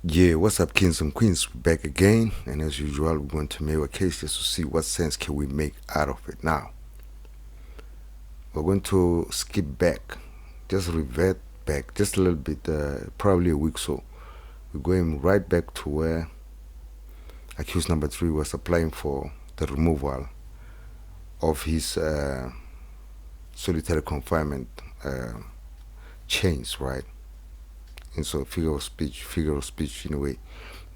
Yeah, what's up, kings and queens? We're back again, and as usual, we're going to make a case just to see what sense can we make out of it. Now, we're going to skip back, just revert back, just a little bit, probably a week so. We're going right back to where accused number 3 was applying for the removal of his solitary confinement chains, right? And so figure of speech in a way.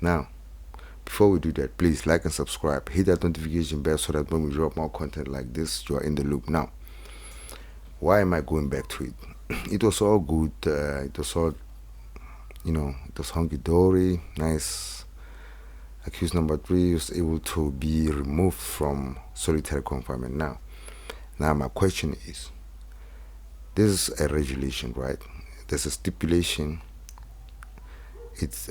Now, before we do that, please like and subscribe. Hit that notification bell so that when we drop more content like this, you are in the loop. Now, why am I going back to it? It was all good. It was all, it was hunky dory, nice. Accused number 3 was able to be removed from solitary confinement. Now my question is: this is a regulation, right? There's a stipulation. It's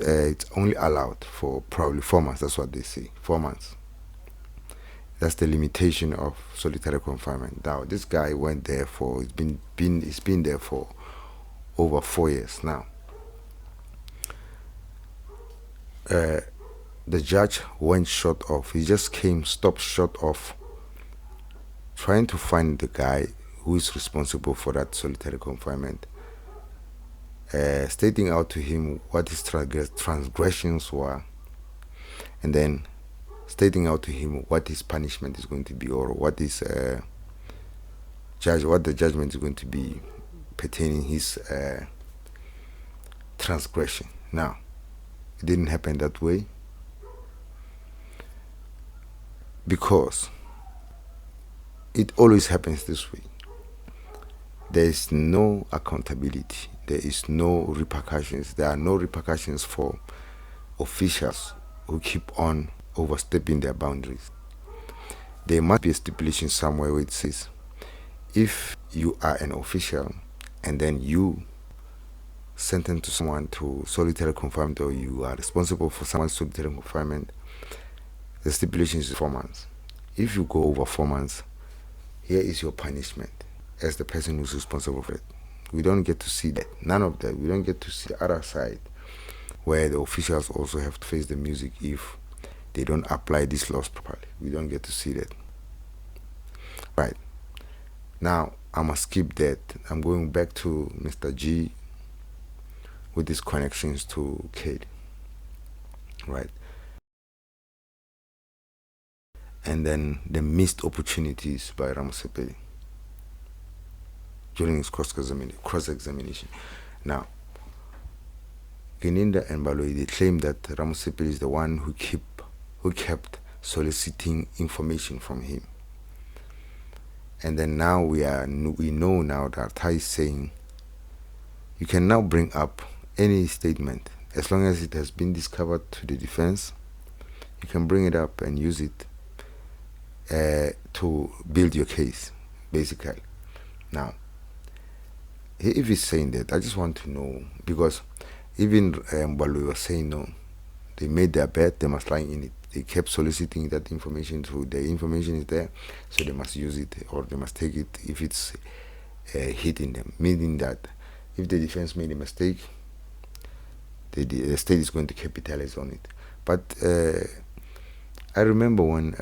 only allowed for probably 4 months. That's what they say. 4 months. That's the limitation of solitary confinement. Now, this guy went there for he's been there for over 4 years now. The judge went short of. He just stopped short of trying to find the guy who is responsible for that solitary confinement, stating out to him what his transgressions were, and then stating out to him what his punishment is going to be, or what the judgment is going to be pertaining his transgression. Now, it didn't happen that way because it always happens this way. There is no accountability. There is no repercussions. There are no repercussions for officials who keep on overstepping their boundaries. There must be a stipulation somewhere where it says, if you are an official and then you sentence someone to solitary confinement, or you are responsible for someone's solitary confinement, the stipulation is 4 months. If you go over 4 months, here is your punishment as the person who's responsible for it. We don't get to see that. None of that. We don't get to see the other side, where the officials also have to face the music if they don't apply these laws properly. We don't get to see that. Right. Now, I'm going to skip that. I'm going back to Mr. G with his connections to Kate. Right. And then the missed opportunities by Ramasepeli during his cross-examination. Now, Geninda and Baloyi, they claim that Ramasepeli is the one who kept soliciting information from him. And then now we know now that Tai is saying you can now bring up any statement as long as it has been discovered to the defense. You can bring it up and use it to build your case, basically. Now, if he's saying that, I just want to know, because even Baloyi was saying no, they made their bet, they must lie in it. They kept soliciting that information, so the information is there, so they must use it, or they must take it if it's hitting them. Meaning that if the defense made a mistake, the state is going to capitalize on it. But I remember when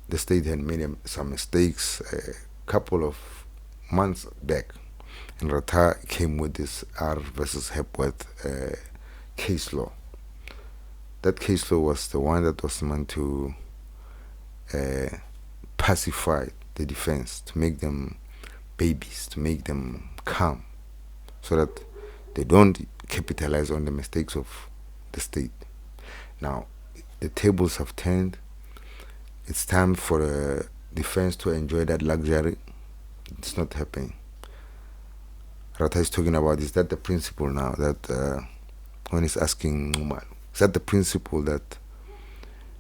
the state had made some mistakes a couple of months back, and Rata came with this R versus Hepworth case law. That case law was the one that was meant to pacify the defense, to make them babies, to make them calm, so that they don't capitalize on the mistakes of the state. Now, the tables have turned. It's time for the defense to enjoy that luxury. It's not happening. Rata is talking about, is that the principle now that when he's asking Numa, is that the principle that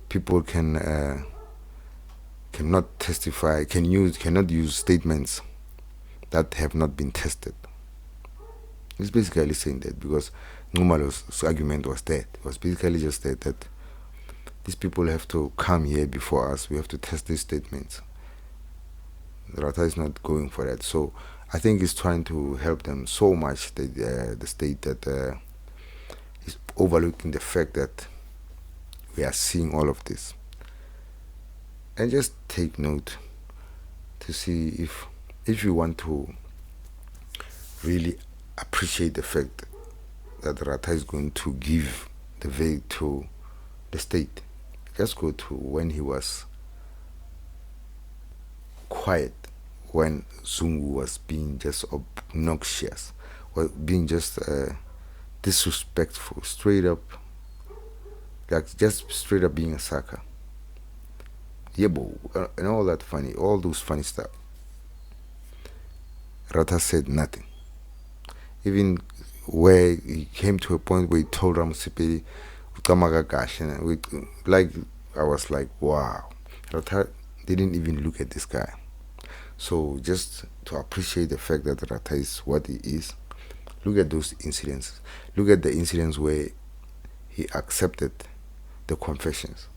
people cannot testify, cannot use statements that have not been tested? He's basically saying that because Numalo's argument was that. It was basically just that these people have to come here before us. We have to test these statements. Rata is not going for that. So I think he's trying to help them so much, the state, that he's overlooking the fact that we are seeing all of this. And just take note to see if you want to really appreciate the fact that Rata is going to give the verdict to the state. Just go to when he was quiet, when Zungu was being just obnoxious, or being just disrespectful, straight up, like just straight up being a sucker. Yeah, and all that funny, all those funny stuff. Rata said nothing. Even where he came to a point where he told Ramusipeli, like, I was like, wow. Rata didn't even look at this guy. So just to appreciate the fact that Rata is what he is, look at those incidents. Look at the incidents where he accepted the confessions.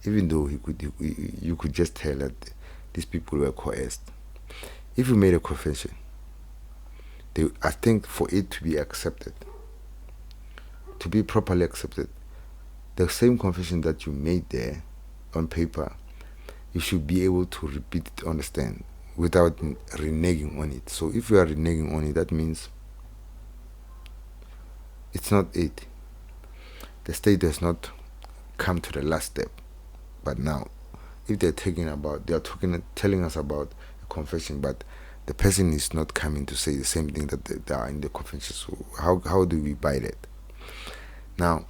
Even though you could just tell that these people were coerced. If you made a confession, I think for it to be accepted, to be properly accepted, the same confession that you made there on paper, you should be able to repeat it on the stand without reneging on it. So if you are reneging on it, that means it's not it. The state has not come to the last step. But now, if they're telling us about a confession, but the person is not coming to say the same thing that they are in the confession, so how do we buy that? Now,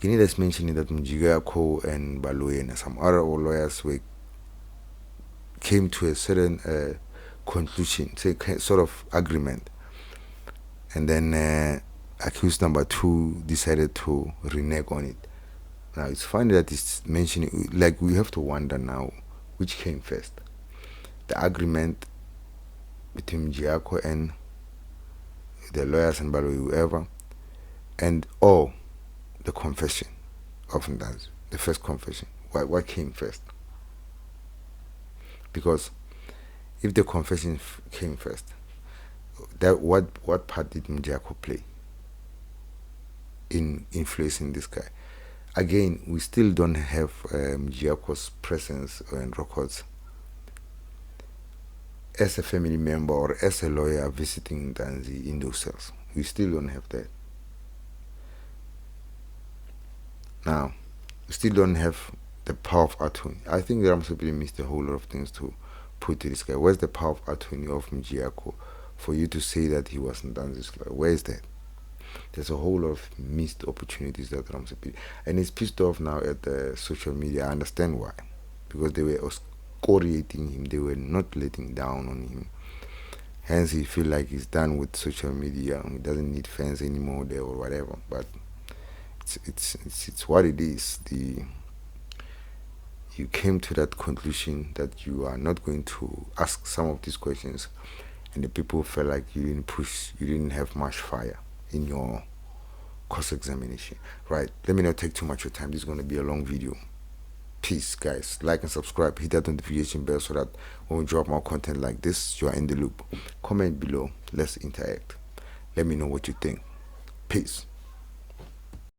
you need to mention that Mjigako and Baloye and some other lawyers came to a certain conclusion, say sort of agreement, and then accused number 2 decided to renege on it. Now it's funny that it's mentioning, like, we have to wonder now which came first, the agreement between Giaco and the lawyers and Baloyi, whoever, and or the confession of Ndanzi, the first confession. What came first? Because if the confession came first, that what part did Mjako play in influencing this guy? Again, we still don't have Mjiako's presence and records as a family member or as a lawyer visiting Ndanzi in those cells. We still don't have that. Now, we still don't have the power of attorney. I think Ramsopili missed a whole lot of things to put to this guy. Where's the power of attorney of Mjiako for you to say that he was Ndanzi's lawyer? Where is that? There's a whole lot of missed opportunities that Ramsopili, and he's pissed off now at the social media. I understand why, because they were excoriating him, they were not letting down on him. Hence, he feel like he's done with social media. He doesn't need fans anymore there or whatever. But it's what it is. You came to that conclusion that you are not going to ask some of these questions, and the people felt like you didn't push, you didn't have much fire in your cross-examination. Right, let me not take too much of your time. This is going to be a long video. Peace, guys. Like and subscribe, hit that notification bell so that when we drop more content like this, you are in the loop. Comment below, let's interact. Let me know what you think. Peace.